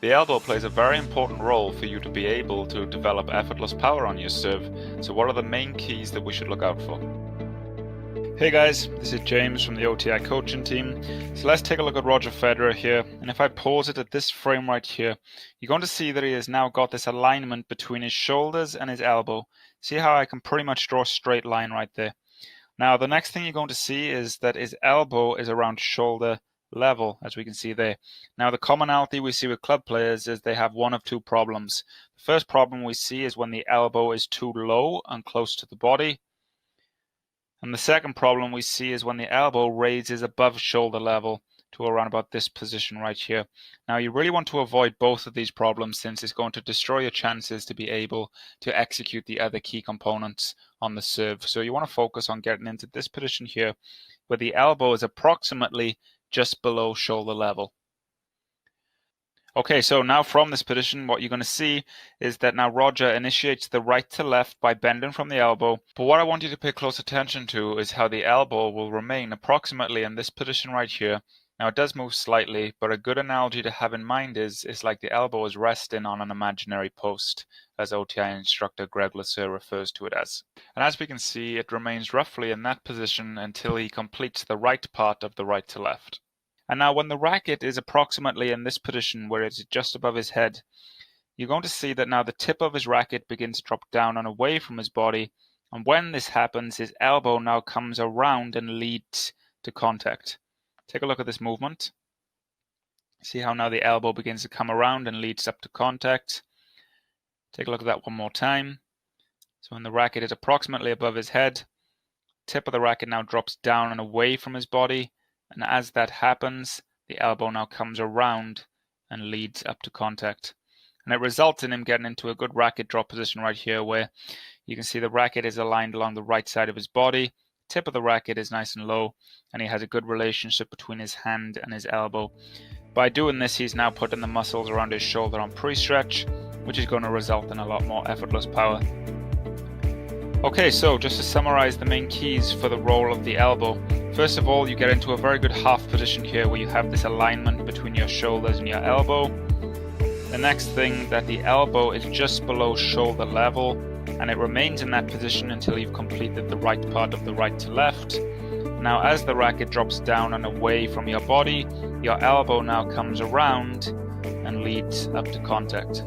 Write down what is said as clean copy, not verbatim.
The elbow plays a very important role for you to be able to develop effortless power on your serve, so what are the main keys that we should look out for? Hey guys, this is James from the OTI coaching team. So let's take a look at Roger Federer here, and if I pause it at this frame right here, you're going to see that he has now got this alignment between his shoulders and his elbow. See how I can pretty much draw a straight line right there. Now the next thing you're going to see is that his elbow is around shoulder level, as we can see there. Now the commonality we see with club players is they have one of two problems. The first problem we see is when the elbow is too low and close to the body. And the second problem we see is when the elbow raises above shoulder level to around about this position right here. Now you really want to avoid both of these problems, since it's going to destroy your chances to be able to execute the other key components on the serve. So you want to focus on getting into this position here where the elbow is approximately just below shoulder level. Okay, so now from this position, what you're going to see is that now Roger initiates the right to left by bending from the elbow. But what I want you to pay close attention to is how the elbow will remain approximately in this position right here. Now it does move slightly, but a good analogy to have in mind is like the elbow is resting on an imaginary post, as OTI instructor Greg Lasser refers to it as. And as we can see, it remains roughly in that position until he completes the right part of the right to left. And now when the racket is approximately in this position where it's just above his head, you're going to see that now the tip of his racket begins to drop down and away from his body. And when this happens, his elbow now comes around and leads to contact. Take a look at this movement. See how now the elbow begins to come around and leads up to contact. Take a look at that one more time. So when the racket is approximately above his head, tip of the racket now drops down and away from his body. And as that happens, the elbow now comes around and leads up to contact. And it results in him getting into a good racket drop position right here, where you can see the racket is aligned along the right side of his body. Tip of the racket is nice and low, and he has a good relationship between his hand and his elbow. By doing this, he's now putting the muscles around his shoulder on pre-stretch, which is going to result in a lot more effortless power. Okay, so just to summarize the main keys for the role of the elbow. First of all, you get into a very good half position here where you have this alignment between your shoulders and your elbow. The next thing, that the elbow is just below shoulder level, and it remains in that position until you've completed the right part of the right to left. Now as the racket drops down and away from your body, your elbow now comes around and leads up to contact.